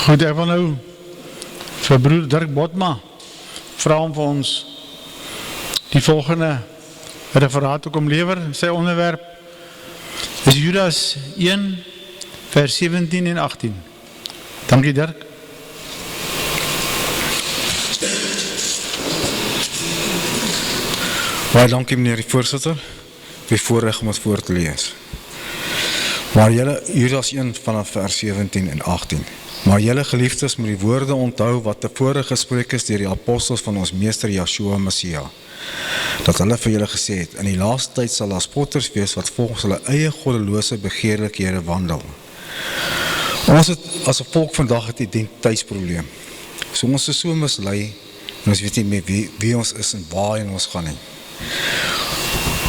Goed, ek wil nou vir broer Dirk Botma vra om vir ons die volgende referaat ook om lewer. Sy onderwerp is Judas 1 vers 17 en 18. Dankie Dirk. Baie dankie meneer die voorsitter, die voorreg om het voor te lees. Maar julle, Judas 1 vanaf vers 17 en 18. Maar julle geliefdes moet die woorde onthou wat tevore gespreek is deur die apostels van ons meester Yeshua Messia. Dat hulle vir julle gesê het, in die laaste tyd sal daar spotters wees wat volgens hulle eie goddelose begeerlikhede wandel. Ons het as 'n volk vandag het identiteitsprobleem. So ons is so mislei en ons weet nie meer wie ons is en waarheen ons gaan nie.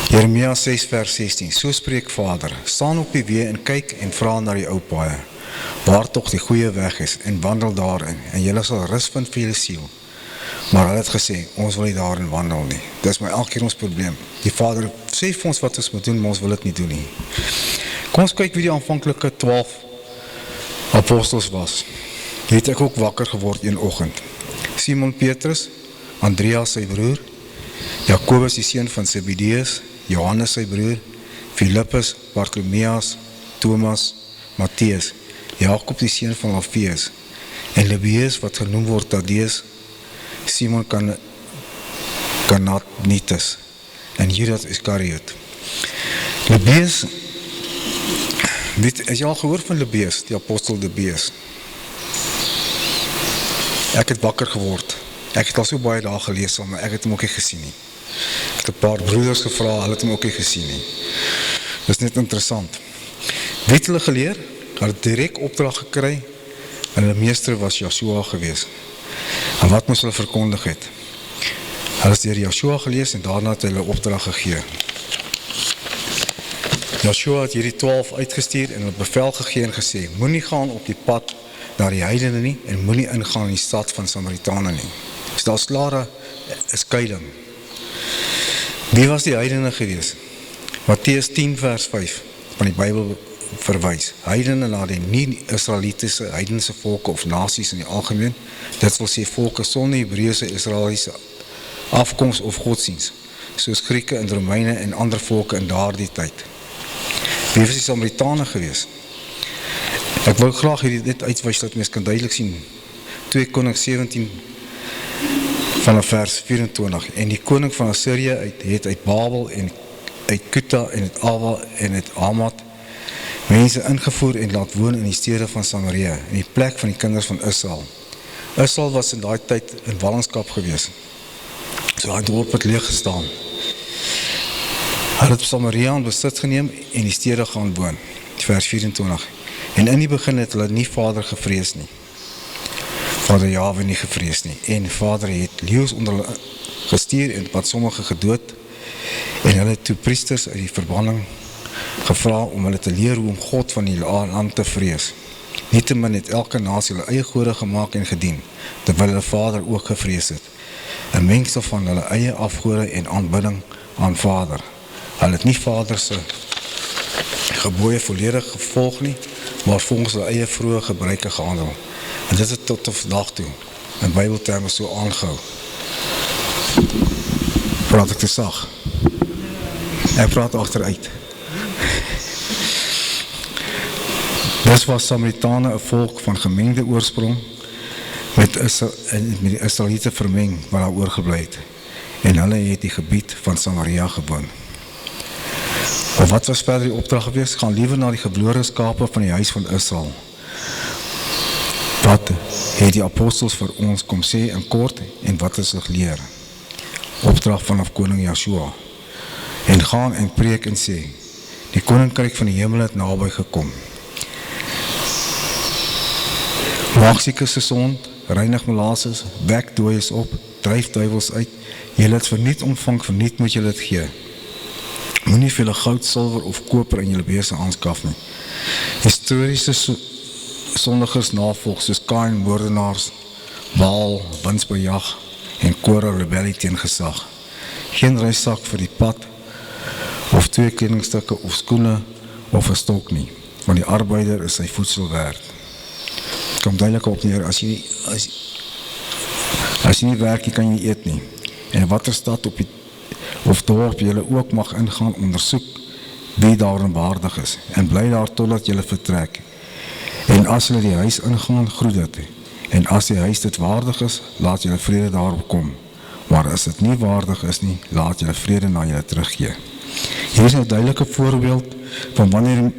Jeremia 6 vers 16. So spreek Vader, staan op die weë en kyk en vra na die ou paaie, waar tog die goeie weg is, en wandel daarin, en julle sal rus vind vir julle siel. Maar hulle het gesê, ons wil nie daarin wandel nie. Dit is my elke keer ons probleem. Die Vader sê vir ons wat ons moet doen, maar ons wil dit nie doen nie. Kom ons kyk wie die aanvanklike 12 apostels was. Hier het ek ook wakker geword een oggend. Simon Petrus, Andreas sy broer, Jakobus die seun van Zebedeus, Johannes sy broer, Philippus, Bartholomeus, Thomas, Mattheus, Jakob die seun van Alfeus, en Lebbeus wat genoem word Thaddeus, Simon Cananitus, en Judas Iscariot. Lebbeus, is jy al gehoor van Lebbeus, die apostel Lebbeus? Ek het wakker geword. Ek het al so baie daar gelees, maar ek het hom ook nie gesien nie. Ek het 'n paar broeders gevra, hulle het hom ook nie gesien nie. Dit is net interessant. Wie het hulle geleer? Hulle het direk opdrag gekry, en hulle meester was Yeshua gewees. En wat moes hulle verkondig het? Hulle is deur Yeshua gelees, en daarna het hulle opdrag gegee. Yeshua het hierdie 12 uitgestuur, en hulle bevel gegee en gesê, moenie gaan op die pad na die heidene nie, en moenie ingaan in die stad van Samaritane nie. Dus daar is klare skeiding. Wie was die heidene gewees? Matteus 10 vers 5 van die Bybel verwys. Heidene na die nie-Israelitiese heidense volke of nasies in die algemeen. Dit wil sê volke sonder Hebreëse Israeliese afkoms of godsdiens, soos Grieke en Romeine en ander volke in daardie tyd. Wie was die Samaritane gewees? Ek wil graag hierdie dit uitwys dat mens kan duidelik sien. 2 Konings 17 vanaf vers 24. En die koning van Assyrië het uit Babel en uit Kuta en uit Ava en uit Hamat mense ingevoer en laat woon in die stede van Samaria, in die plek van die kinders van Israel. Israel was in daai tyd in ballingskap gewees. So hy dorp het leeg gestaan. Hy het Samaria in besit geneem en die stede gaan woon. Vers 24. En in die begin het hulle nie Vader gevrees nie. Vader Jahwe nie gevrees nie. En Vader het leeu's onder hulle gestuur en wat sommige gedood. En hulle het toe priesters uit die verbanning gevra om hulle te leer hoe om God van die land te vrees. Nietemin het elke nasie hulle eie gode gemaak en gedien, terwyl hulle Vader ook gevrees het. 'n mengsel van hulle eie afgode en aanbidding aan Vader. Hulle het nie Vader se gebooie volledig gevolg nie, maar volgens hulle eie vroeë gebruike gehandel. En dit het tot vandag toe in Bybelterme so aangehou. Praat ek te sag? Ek praat achteruit. Dis was Samaritane 'n volk van gemengde oorsprong met die Israeliete vermeng wat daar oorgebly het. En hulle het die gebied van Samaria gewoon. Of wat was verder die opdrag gewees? Gaan liewer na die verlore skape van die huis van Israel. Wat het die apostels vir ons kom sê in kort en wat is hulle geleer? Opdrag vanaf koning Yeshua. En gaan en preek en sê, die koninkryk van die hemel het naby gekom. Maak siekes gesond, reinig malaatses, wek dooies op, dryf duivels uit, julle het verniet ontvang, verniet moet julle het gee. Moenie vir julle goud, silwer of koper in julle beeste aanskaf nie. Historiese sondigers navolg, soos Kain, moordenaars, Baal, winsbejag en Korah rebellie teen gesag. Geen reissak vir die pad, of 2 kledingstukke of skoene of 'n stok nie, want die arbeider is sy voedsel werd. kom duidelik op neer, as jy nie werk, jy kan jy eet nie. En watter stad of dorp jy ook mag ingaan, ondersoek wie daarin waardig is, en bly daar totdat jy vertrek. En as jy die huis ingaan, groet dit. En as die huis dit waardig is, laat jy vrede daarop kom. Maar as dit nie waardig is nie, laat jy vrede na jy teruggee. Hier is 'n duidelike voorbeeld van wanneer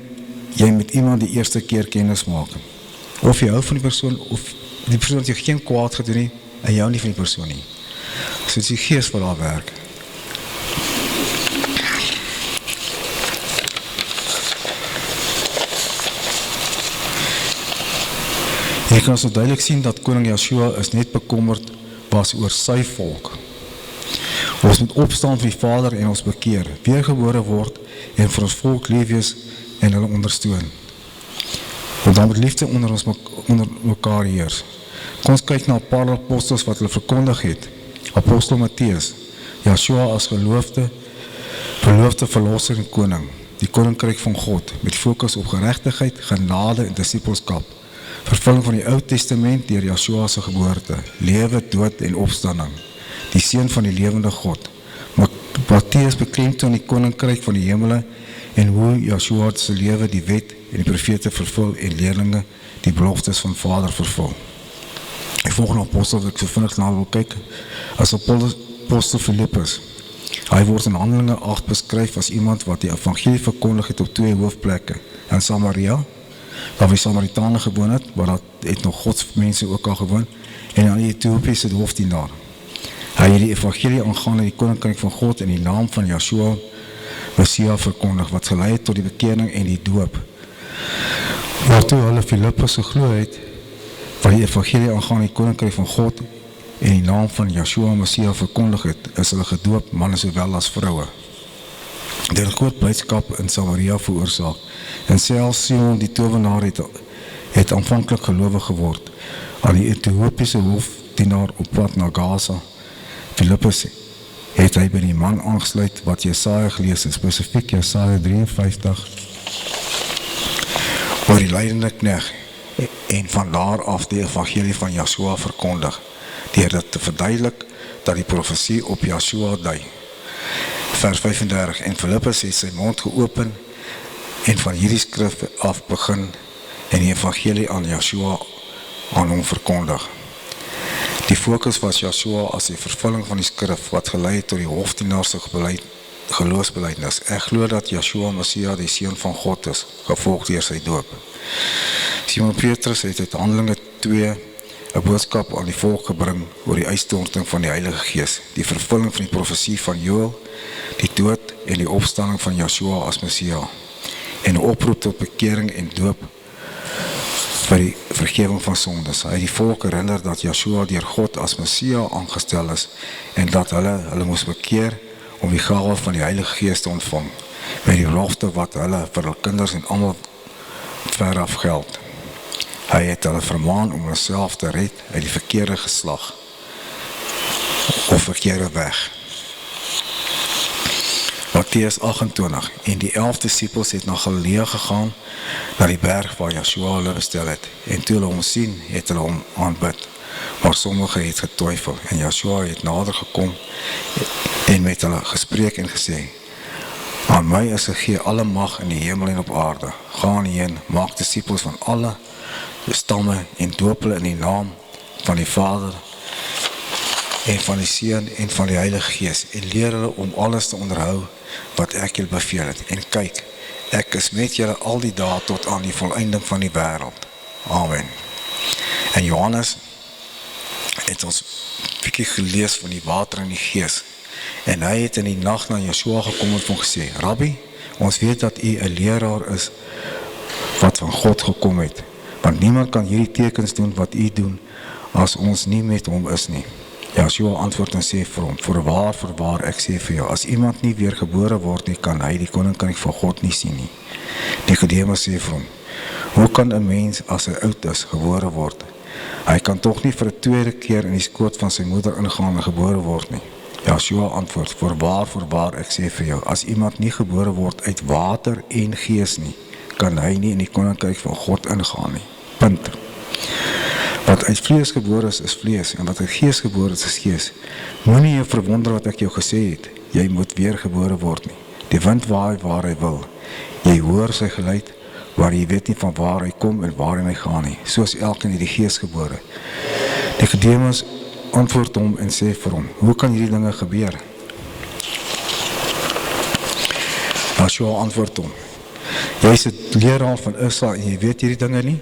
jy met iemand die eerste keer kennis maak. Of jy hou van die persoon, of die persoon het jy geen kwaad gedoen nie, en jy hou nie van die persoon nie. So is die gees wat daar werk. Jy kan so duidelik sien dat koning Joshua is net bekommerd was oor sy volk. Ons moet opstaan vir die Vader en ons bekeer, weergebore word en vir ons volk lief wees en hulle ondersteun. Want dan moet liefde onder mekaar heers. Kom ons kyk na 'n paar apostels wat hulle verkondig het. Apostel Matteus, Joshua as verloofde verlosser en koning, die koninkryk van God, met fokus op geregtigheid, genade en disipelskap. Vervulling van die Ou Testament deur Joshua se geboorte, lewe, dood en opstanding, die seun van die lewende God. Matteus beklemtoon die koninkryk van die hemele en hoe Joshua se lewe die wet en die profete vervul en leerlinge die beloftes van Vader vervul. Die volgende apostel wat ek so vinnig na wil kyk, as apostel Philippus. Hy word in Handelinge 8 beskryf as iemand wat die evangelie verkondig het op 2 hoofplekke, in Samaria, waar die Samaritane gewoon het, waar dat het nog godsmense ook al gewoon, en aan die Ethiopiese hoofdienaar. Hy het die evangelie aangaande die koninkryk van God in die naam van Joshua Messia verkondig, wat gelei het tot die bekering en die doop. Waartoe hulle Philippus geglo het, wat die evangelie aangaande die koninkryk van God in die naam van Joshua Messia verkondig het, is hulle gedoop, manne sowel as vroue. Dit het groot blydskap in Samaria veroorsaak, en selfs Simon die towenaar het aanvanklik gelowig geword. Aan die Ethiopiese hoofdienaar op pad na Gaza, Philippus, het hy by die man aangesluit wat Jesaja gelees het, spesifiek Jesaja 53, oor die lydende knegt, en van daar af die evangelie van Joshua verkondig, deur dit te verduidelik dat die profesie op Joshua dui. Vers 35, en Philippus het sy mond geopen en van hierdie skrif af begin en die evangelie aan Joshua aan hom verkondig. Die fokus was Joshua as die vervulling van die skrif wat gelei tot die hoofdienaarse geloofsbelijdenis. Ek glo dat Joshua Messia die seun van God is, gevolg deur sy doop. Simon Petrus het uit Handelinge 2 'n boodskap aan die volk gebring oor die uitstorting van die Heilige Gees, die vervulling van die profesie van Joël, die dood en die opstanding van Joshua as Messia, en 'n oproep tot bekering en doop vir die vergewing van sondes. Hy het die volk herinner dat Joshua deur God as Messia aangestel is en dat hulle moes bekeer om die gawe van die Heilige Gees te ontvang, met die belofte wat hulle vir hul kinders en almal veraf geld. Hy het hulle vermaan om homself te red uit die verkeerde geslag of verkeerde weg. Matteus 28, en die 11 discipels het na Galilea gegaan, na die berg waar Joshua hulle bestel het, en toe hulle hom sien, het hulle hom aanbid, maar sommige het getwyfel, en Joshua het nader gekom, en met hulle gespreek en gesê, aan my is gegee alle mag in die hemel en op aarde, gaan heen, maak discipels van alle stamme en doop hulle in die naam van die Vader en van die Seun en van die Heilige Gees, en leer hulle om alles te onderhou wat ek julle beveel het. En kyk, ek is met julle al die dae tot aan die volleinding van die wêreld. Amen. En Johannes het ons bietjie gelees van die water en die gees, en hy het in die nag na Joshua gekom en hom gesê, Rabbi, ons weet dat u 'n leraar is wat van God gekom het, want niemand kan hierdie tekens doen wat u doen, as ons nie met hom is nie. Joshua antwoord en sê vir hom, voorwaar, ek sê vir jou, as iemand nie weer gebore word nie, kan hy die koninkryk van God nie sien nie. Nicodemus sê vir hom, hoe kan 'n mens as hy oud is, gebore word? Hy kan tog nie vir 'n tweede keer in die skoot van sy moeder ingaan en gebore word nie. Joshua antwoord, voorwaar, ek sê vir jou, as iemand nie gebore word uit water en gees nie, kan hy nie in die koninkryk van God ingaan nie. Punt. Wat uit vlees gebore is vlees, en wat uit gees gebore is gees. Moenie jou verwonder wat ek jou gesê het, jy moet weer gebore word nie. Die wind waai waar hy wil. Jy hoor sy geluid, maar jy weet nie van waar hy kom en waarheen hy gaan nie. Soos elkeen het die gees gebore. Nicodemus antwoord hom en sê vir hom, hoe kan hierdie dinge gebeur? Joshua antwoord hom, jy is 'n leraar van Israel en jy weet hierdie dinge nie?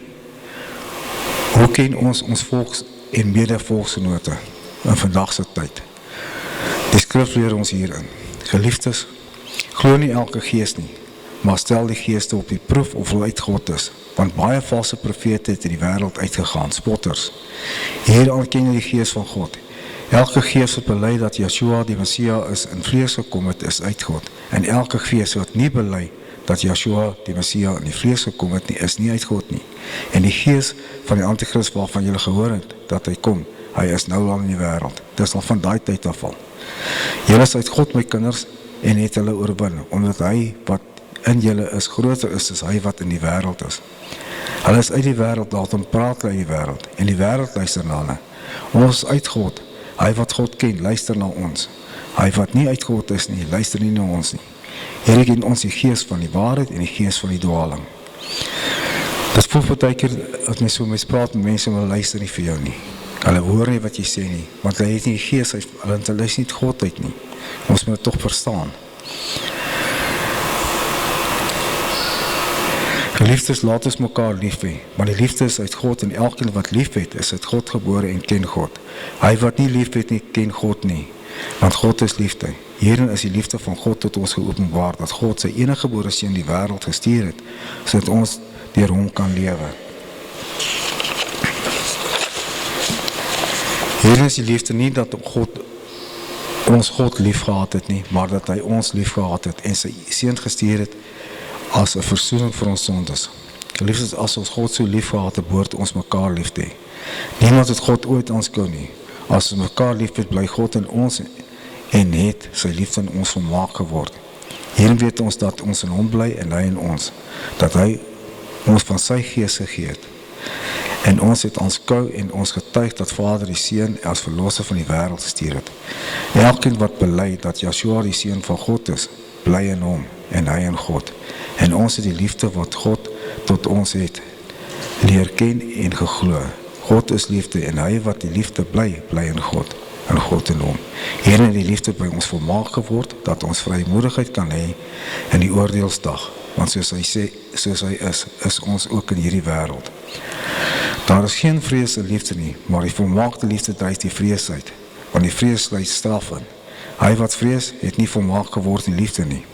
Hoe ken ons volks en mede-volksgenote in vandag se tyd? Die skrif leer ons hierin. Geliefdes, glo nie elke gees nie, maar stel die geeste op die proef of hulle uit God is, want baie valse profete het in die wêreld uitgegaan, spotters. Hieraan ken jy die gees van God. Elke gees wat bely dat Yeshua die Messia is in vlees gekom het, is uit God. En elke gees wat nie bely dat Yeshua die Messia in die vlees gekom het nie, is nie uit God nie. En die gees van die Antichrist waarvan julle gehoor het, dat hy kom, hy is nou al in die wêreld. Dit is al van daai tyd af al. Julle is uit God my kinders en het hulle oorwin, omdat hy wat in julle is groter is as hy wat in die wêreld is. Hulle is uit die wêreld, daarom praat hulle uit die wêreld, en die wêreld luister na hulle. Ons is uit God, hy wat God ken, luister na ons. Hy wat nie uit God is nie, luister nie na ons nie. Hierdie ken ons die gees van die waarheid en die gees van die dwaling. Dit voel partykeer as mens so mens praat met mense, hulle luister nie vir jou nie. Hulle hoor nie wat jy sê nie, want hulle het nie die gees uit, hulle luister nie God uit nie. Ons moet dit tog verstaan. Geliefdes, laat ons mekaar lief hê, maar die liefde is uit God en elkeen wat lief het, is uit God gebore en ken God. Hy wat nie lief het nie, ken God nie, want God is liefde. Hierin is die liefde van God tot ons geopenbaar, dat God sy enige gebore seun die wêreld gestuur het, sodat ons deur hom kan lewe. Hierin is die liefde nie dat ons God lief gehad het nie, maar dat hy ons lief gehad het en sy seun gestuur het as 'n versoening vir ons sondes. Geliefdes, as ons God so lief gehad het, behoort ons mekaar lief te hê. Niemand het God ooit aanskou nie. As ons mekaar lief het, bly God in ons en het sy liefde in ons volmaak geword. Hierin weet ons dat ons in hom bly en hy in ons, dat hy ons van sy gees gegee het. En ons het aanskou en ons getuig dat Vader die Seun as verlosser van die wêreld gestuur het. Elkeen wat bely dat Yeshua die Seun van God is, bly in hom en hy in God. En ons het die liefde wat God tot ons het leer ken en geglo. God is liefde en hy wat die liefde bly in God en God in hom. Hierin het die liefde by ons volmaak geword, dat ons vrymoedigheid kan hê in die oordeelsdag, want soos hy is ons ook in hierdie wêreld. Daar is geen vrees in liefde nie, maar die volmaakte liefde dryf die vrees uit, want die vrees sluit straf in. Hy wat vrees, het nie volmaak geword in liefde nie.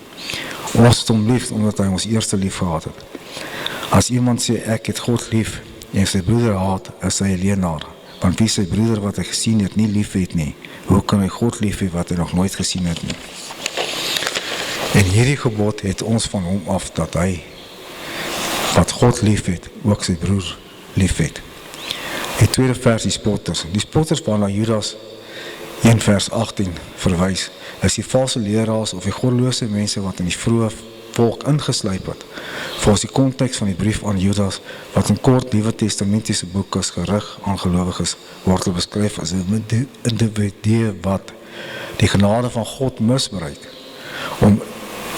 Ons het hom lief, omdat hy ons eerste lief gehad het. As iemand sê, ek het God lief, en sy broeder haat, is hy 'n leienaar. Want wie sy broeder wat hy gesien het, nie lief het nie, hoe kan hy God lief hê wat hy nog nooit gesien het nie? En hierdie gebod het ons van hom af, dat hy, wat God lief het, ook sy broer lief het. Die tweede vers, die spotters. Die spotters waarna Judas 1 vers 18 verwys, is die valse leraars of die goddelose mense wat in die vroeë volk ingesluip het. Volgens die konteks van die brief aan Judas, wat in kort Nuwe Testamentiese boek is gerig aan gelowiges, word hulle beskryf as 'n individu wat die genade van God misbruik om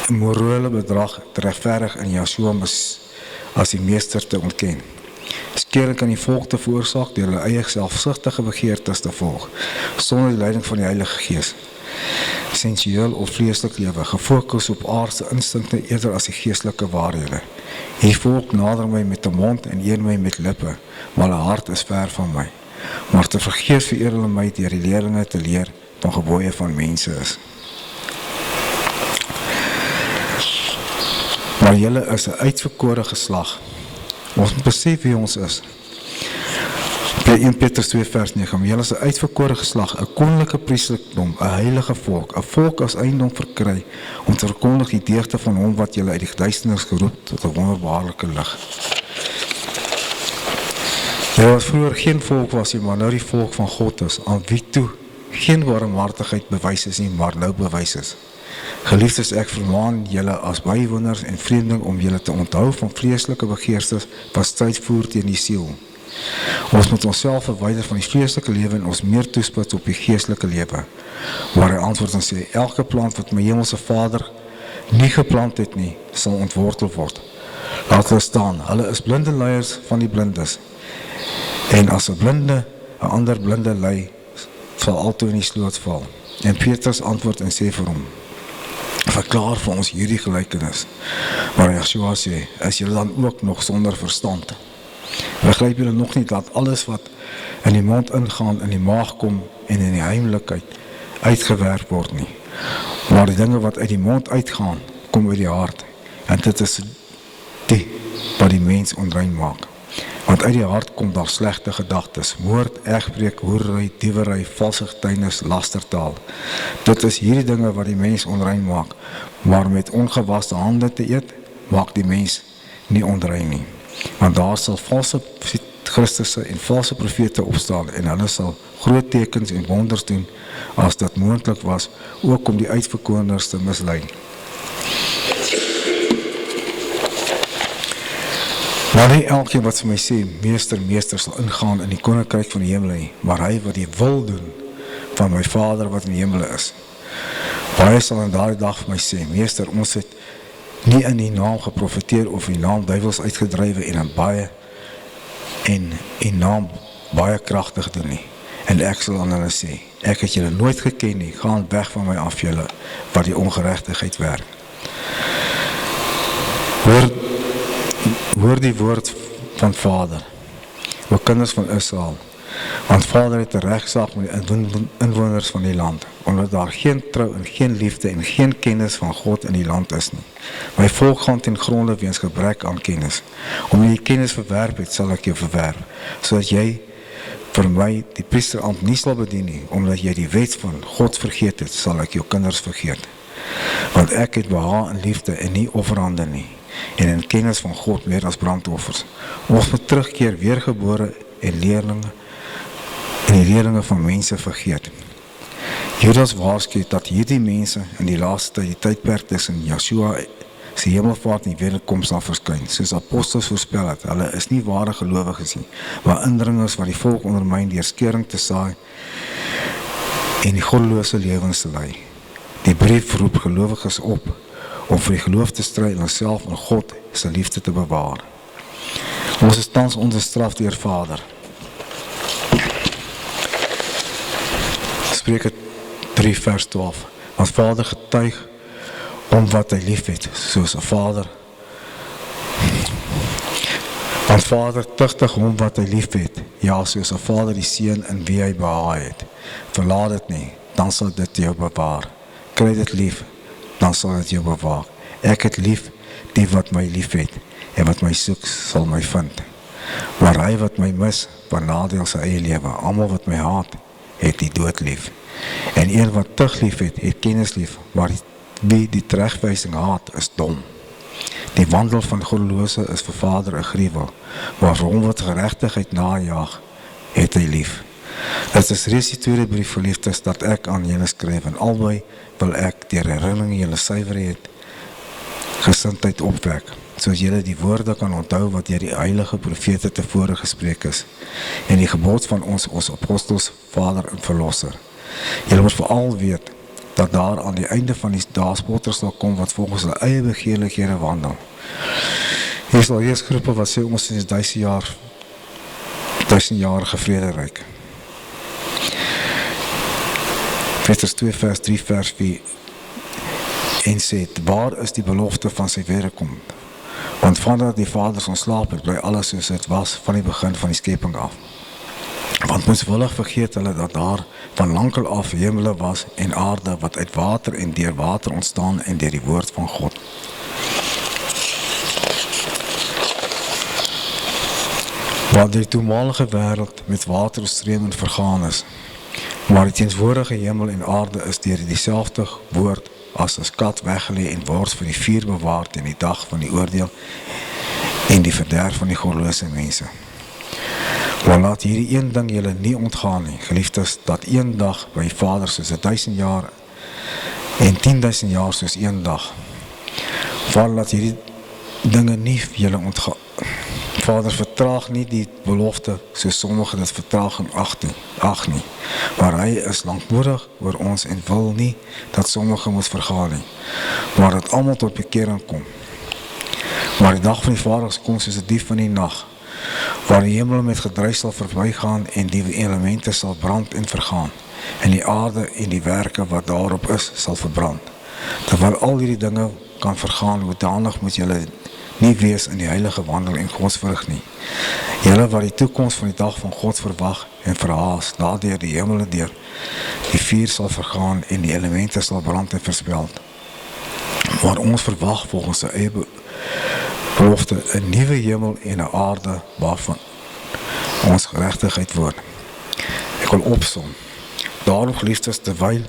morele bedrag te regverdig in Yeshua as die meester te ontken. Skering kan die volk te veroorsaak deur hulle eie selfsugtige begeertes te volg, sonder die leiding van die Heilige Gees. Sensueel of vleeslik lewe, gefokus op aardse instinkte eerder as die geestelike waarhede. Hierdie volk nader my met 'n mond en eer my met lippe, maar hulle hart is ver van my. Maar te vergeefs vereer hulle my deur die leringe te leer van gebooie van mense is. Maar julle is 'n uitverkore geslag. Ons moet besef wie ons is. 1 Petrus 2 vers 9, maar julle is 'n uitverkore geslag, 'n koninklike priesterdom, 'n heilige volk, 'n volk as eiendom verkry, om te verkondig die deugde van hom wat julle uit die duisternis geroep tot 'n wonderbaarlike lig. Julle was vroeger geen volk was nie, maar nou die volk van God is, aan wie toe geen barmhartigheid bewys is nie, maar nou bewys is. Geliefdes, ek vermaan julle as bywoners en vreemdeling om julle te onthou van vleeslike begeertes wat stryd voer teen die siel. Ons moet onsself verwyder van die vleeslike lewe en ons meer toespits op die geestelike lewe. Waar hy antwoord en sê, elke plant wat my hemelse Vader nie geplant het nie, sal ontwortel word. Laat hulle staan, hulle is blinde leiers van die blindes. En as 'n blinde 'n ander blinde lei, sal altoe in die sloot val. En Petrus antwoord en sê vir hom, verklaar vir ons hierdie gelykenis. Maar Yeshua sê, is julle dan ook nog sonder verstand? Begryp julle nog nie dat alles wat in die mond ingaan, in die maag kom en in die heimlikheid uitgewerk word nie. Maar die dinge wat uit die mond uitgaan, kom uit die hart. En dit is die wat die mens onrein maak. Want uit die hart kom daar slegte gedagtes, moord, egbreek, hoerery, diewery, valse getuienis, lastertaal. Dit is hierdie dinge wat die mens onrein maak, maar met ongewaste hande te eet, maak die mens nie onrein nie. Want daar sal valse Christusse en valse profete opstaan en hulle sal groot tekens en wonders doen, as dit moontlik was, ook om die uitverkoners te mislei. Maar nie elkeen wat vir my sê, meester, meester, sal ingaan in die koninkryk van die hemel nie, maar hy wat die wil doen van my Vader wat in die hemel is. Baie sal in daardie dag vir my sê, meester, ons het nie in die naam geprofeteer of in die naam duivels uitgedrywe en in naam baie kragtig doen nie. En ek sal aan hulle sê, ek het julle nooit geken nie, gaan weg van my af julle, wat die ongeregtigheid werk. Hoor die woord van Vader, o kinders van Israel, want Vader het 'n regsaak met die inwoners van die land, omdat daar geen trou en geen liefde en geen kennis van God in die land is nie. My volk gaan ten gronde weens gebrek aan kennis. Omdat jy kennis verwerp het, sal ek jou verwerp, sodat jy vir my die priesterambt nie sal bedien nie, omdat jy die wet van God vergeet het, sal ek jou kinders vergeet. Want ek het behaag in liefde en nie offerhande nie, en in kennis van God meer as brandoffers. Ons moet terugkeer weergebore en die leerlinge van mense vergeet. Judas waarsku dat hierdie mense in die laaste tyd, die tydperk tussen Yeshua se hemelvaart en die wederkoms sal verskyn, soos apostels voorspel het. Hulle is nie ware gelowiges nie, maar indringers wat die volk ondermyn deur skeuring te saai en die goddelose lewens te lei. Die brief roep gelowiges op om vir die geloof te stry en onsself en God se liefde te bewaar. Ons is tans onder straf deur Vader. Spreuke 3 vers 12. Want Vader getuig om wat hy lief het, soos 'n vader. Want Vader tugtig hom wat hy lief het, ja, soos 'n vader die seun in wie hy behaag het. Verlaat dit nie, dan sal dit jou bewaar. Kry dit lief, dan sal dit jou bewaar. Ek het lief die wat my lief het, en wat my soek, sal my vind. Maar hy wat my mis, benadeel sy eie lewe. Almal wat my haat, het die dood lief. En een wat tug lief het kennis lief, maar wie die teregwysing haat, is dom. Die wandel van goddelose is vir Vader 'n gruwel, maar vir hom wat geregtigheid najaag, het hy lief. Dit is reeds die tweede brief geliefdes dat ek aan julle skryf, en albei wil ek deur herinnering julle suiwerheid, gesindheid opwek, soos julle die woorde kan onthou wat deur die heilige profete tevore gespreek is, en die gebod van ons apostels, Vader en Verlosser. Julle moet veral weet, dat daar aan die einde van die dae spotters sal kom, wat volgens hulle eie begeerlikhede wandel. Hier sal eers groepe wat sê ons is 1000-jarige vrederyk. Petrus 2 vers 3 vers 4 en sê, waar is die belofte van sy wederkom? Want vandat die vaders ontslaap het, bly alles soos het was van die begin van die skeping af. Want moeswillig vergeet hulle dat daar van lankal af hemele was en aarde wat uit water en deur water ontstaan en deur die woord van God. Wat die toenmalige wêreld met waterstreme vergaan is, maar die teenswoordige hemel en aarde is deur dieselfde woord as 'n skat weggelê en word vir die vuur bewaar teen die dag van die oordeel en die verderf van die goddelose mense. Maar laat hierdie een ding julle nie ontgaan nie, geliefdes, dat een dag by Vader soos 1000 jaar en 10.000 jaar soos een dag. Vader, laat hierdie dinge nie julle ontgaan. Vader, vertraag nie die belofte, soos sommige dit vertraging ag nie. Maar hy is lankmoedig oor ons en wil nie, dat sommige moet vergaan nie, maar dat almal tot bekering kom. Maar die dag van die Vader kom soos 'n dief in die nag, waar die hemel met gedruis sal verbygaan en die elemente sal brand en vergaan, en die aarde en die werke wat daarop is, sal verbrand. Terwyl al hierdie dinge kan vergaan, hoedanig moet julle nie wees in die heilige wandel en godsvrug nie. Julle wat die toekoms van die dag van God verwag en verhaas, daardeur die hemel deur die vuur sal vergaan en die elemente sal brand en verspeld. Maar ons verwag volgens sy eie belofte 'n nuwe hemel en 'n aarde waarvan ons geregtigheid woon. Ek wil opsom. Daarom, geliefdes, terwyl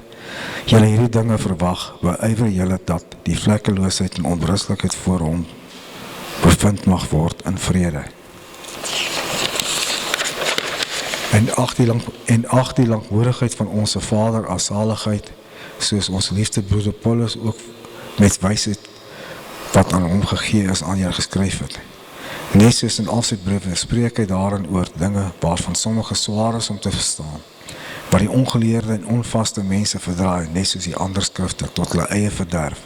julle hierdie dinge verwag, beywer julle dat die vlekkeloosheid en onberustigheid voor hom bevind mag word in vrede. En ag die lankmoedigheid van onze Vader as zaligheid, soos ons liefste broeder Paulus ook met wysheid wat aan hom gegee is aan julle geskryf het. Net soos in al sy briewe spreek hy daarin oor dinge waarvan sommige swaar is om te verstaan, maar die ongeleerde en onvaste mense verdraai, net soos die ander skrifte, tot hulle eie verderf.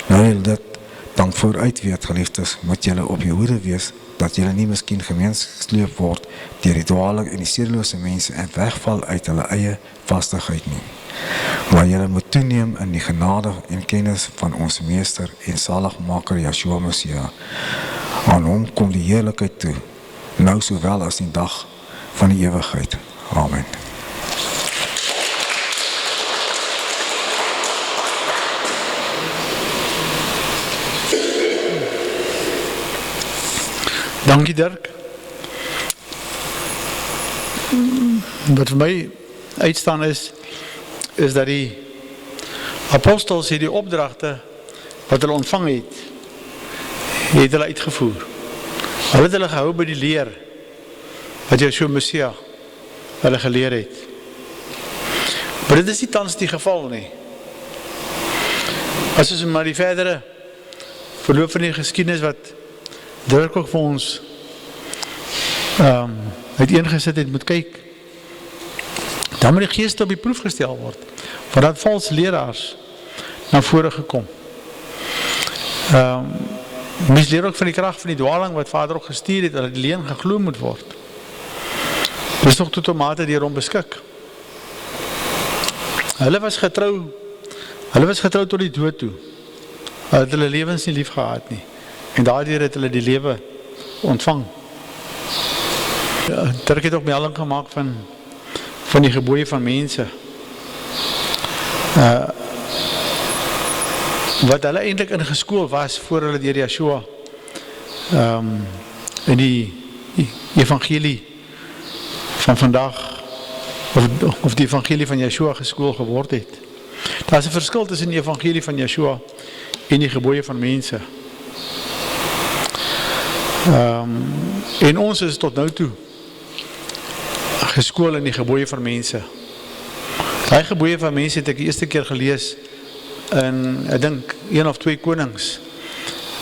Nou julle dit dan vooruit weet, geliefdes, moet julle op die hoede wees, dat julle nie miskien gemeensgesleep word deur die dwaling en die sedelose mense en wegval uit hulle eie vastigheid nie. Maar julle moet toeneem in die genade en kennis van ons meester en zaligmaker Yeshua Messia. Aan hom kom die heerlikheid toe, nou sowel as die dag van die ewigheid. Amen. Dankie Dirk. Wat vir my uitstaan is dat die apostels het die opdragte wat hulle ontvang het hulle uitgevoer. Hulle het hulle gehou by die leer wat Yeshua Messia hulle geleer het. Maar dit is nie tans die geval nie. As ons maar die verdere verloop van die geskiedenis wat Dirk ook vir ons uiteengesit het moet kyk, dan moet die geeste op die proef gestel word, want dat vals leraars na vore gekom. Mens leer ook van die krag van die dwaling wat Vader ook gestuur het, dat die leen geglo moet word. Dis nog tot mate deur hom beskik. Hulle was getrou tot die dood toe. Hulle het hulle lewens nie lief gehad nie. En daardeur het hulle die lewe ontvang. Dirk het ook melding gemaak van die gebooie van mense. Wat hulle eintlik ingeskool was voor hulle deur Yeshua in die evangelie van vandag of die evangelie van Yeshua geskool geword het. Daar is 'n verskil tussen die evangelie van Yeshua en die gebooie van mense. En ons is tot nou toe geskool in die gebooie van mense. Die gebooie van mense het ek die eerste keer gelees in, ek dink, 1 of 2 konings,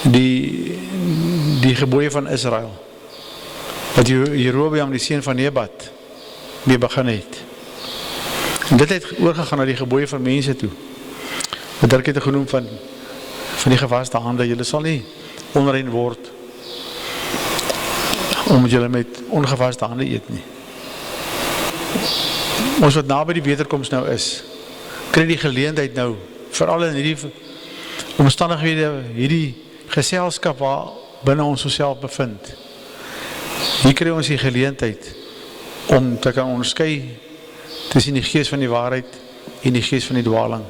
die gebooie van Israel, wat Jerobeam die seun van Nebat mee begin het. En dit het oorgegaan na die gebooie van mense toe. Wat Dirk het genoem van die gevaste hande, julle sal nie onrein word omdat julle met ongevaste hande eet nie. Ons wat naby die wederkoms nou is, kry die geleentheid nou, veral in hierdie omstandighede, hierdie geselskap waar binne ons osself bevind. Hier kry ons die geleentheid om te kan onderskei tussen die gees van die waarheid en die gees van die dwaling.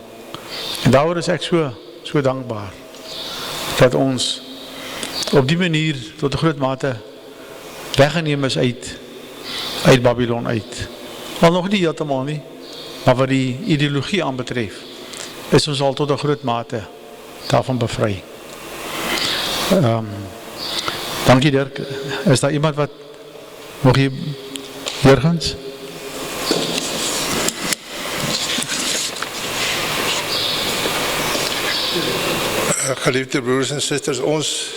En daaroor is ek so dankbaar dat ons op die manier tot 'n groot mate weggeneem is uit Babylon uit. Al nog nie heeltemal nie, maar wat die ideologie aanbetref, is ons al tot 'n groot mate daarvan bevry. Dankie Dirk. Is daar iemand wat nog hier Jurgens? Geliefde broers en susters, ons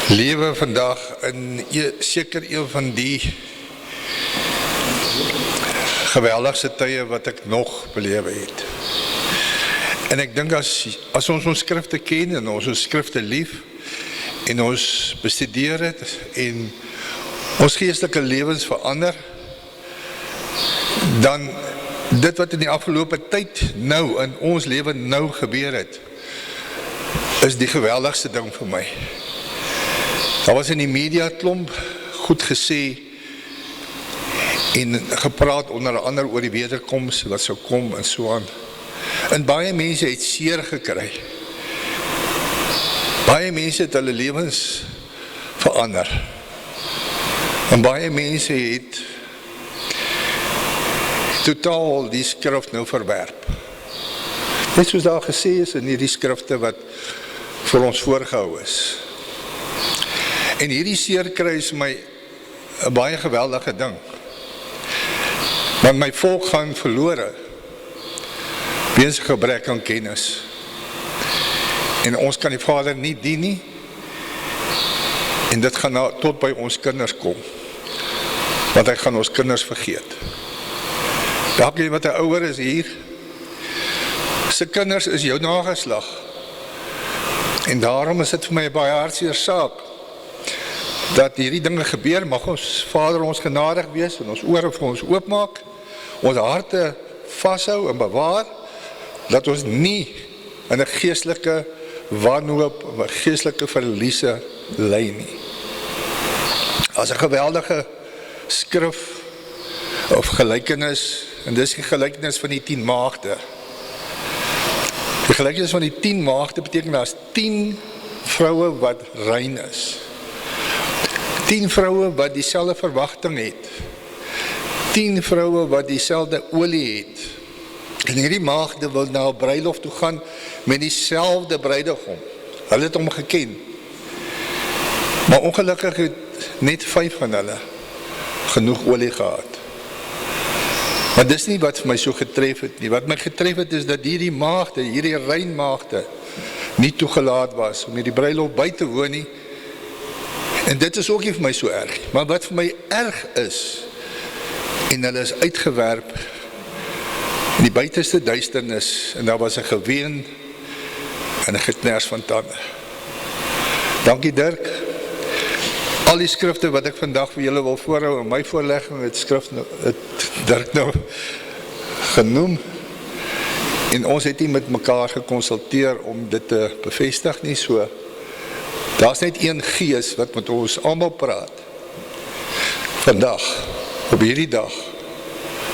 lewe vandag in seker een van die geweldigste tye wat ek nog belewe het. En ek dink as ons skrifte ken en ons skrifte lief en ons bestudeer het en ons geestelike lewens verander, dan dit wat in die afgelope tyd nou in ons lewe nou gebeur het, is die geweldigste ding vir my. Daar was in die media klomp goed gesê en gepraat onder andere oor die wederkoms wat sou kom en so aan. En baie mense het seer gekry. Baie mense het hulle lewens verander. En baie mense het totaal die skrif nou verwerp. Net soos daar gesê is in hierdie skrifte wat vir ons voorgehou is. En hierdie seer kry is my 'n baie geweldige ding. Want my volk gaan verlore weens gebrek aan kennis. En ons kan die Vader nie dien nie. En dit gaan tot by ons kinders kom. Want hy gaan ons kinders vergeet. Dalk jy wat 'n ouer is hier, sy kinders is jou nageslag. En daarom is dit vir my 'n baie hartseer saak dat hierdie dinge gebeur. Mag ons Vader ons genadig wees en ons ore vir ons oopmaak, ons harte vashou en bewaar, dat ons nie in 'n geestelike wanhoop of 'n geestelike verliese lê nie. As 'n geweldige skrif of gelykenis, en dis die gelykenis van die 10 maagde. Die gelykenis van die 10 maagde beteken dat 10 vroue wat rein is. 10 vroue wat dieselfde verwagting het. 10 vroue wat dieselfde olie het. En hierdie maagde wil na 'n bruiloft toe gaan met dieselfde bruidegom. Hulle het hom geken. Maar ongelukkig het net 5 van hulle genoeg olie gehad. Maar dis nie wat vir my so getref het nie. Wat my getref het is dat hierdie maagde, hierdie rein maagde, nie toegelaat was om hierdie bruiloft by te woon nie. En dit is ook nie vir my so erg. Maar wat vir my erg is, en hulle is uitgewerp in die buitenste duisternis, en daar was 'n geween en 'n geknars van tande. Dankie Dirk. Al die skrifte wat ek vandag vir julle wil voorhou in my voorlegging, het Dirk nou genoem. En ons het nie met mekaar gekonsulteer om dit te bevestig nie, so daar's net een gees wat met ons almal praat. Vandag, op hierdie dag,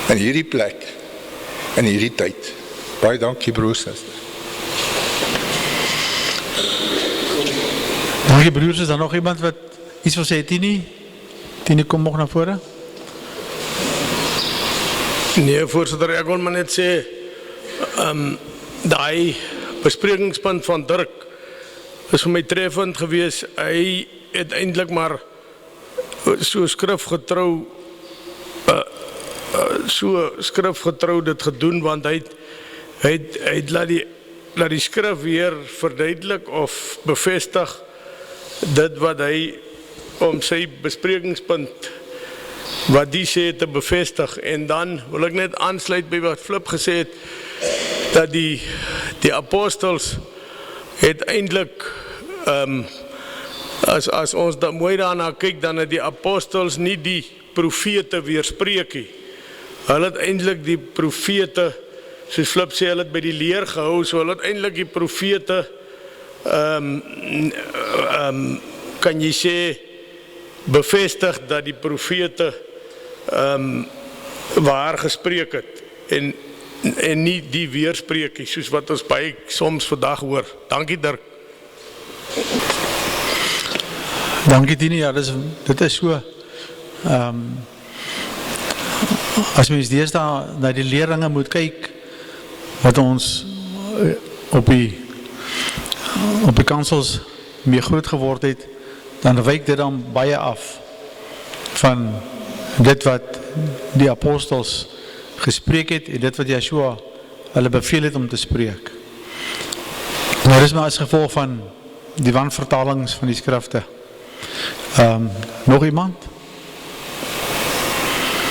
in hierdie plek, in hierdie tyd. Baie dankie broers. Dankie broers, is daar nog iemand wat iets wil sê, Tini? Tini, kom nog na vore. Nee, voorsitter, ek wil maar net sê, die besprekingspunt van Dirk is vir my treffend gewees. Hy het eintlik maar so skrifgetrou dit gedoen, want hy het laat die skrif weer verduidelik of bevestig dit wat hy om sy besprekingspunt wat die sê te bevestig. En dan wil ek net aansluit by wat Flip gesê het, dat die apostels het eintlik as ons mooi daarna kyk, dan het die apostels nie die profete weerspreek nie. Hulle het eintlik die profete, soos Flip sê, hulle het by die leer gehou, so hulle het eintlik die profete kan jy sê bevestig dat die profete waar gespreek het en nie die weerspreekie soos wat ons baie soms vandag hoor. Dankie Dirk. Dankie Tini, ja, dit is so. As mens deesdae na die leerlinge moet kyk wat ons op die kansels mee groot geword het, dan wyk dit dan baie af van dit wat die apostels gespreek het en dit wat Yeshua hulle beveel het om te spreek. Nou dis maar as gevolg van die wanvertalings van die skrifte. Nog iemand?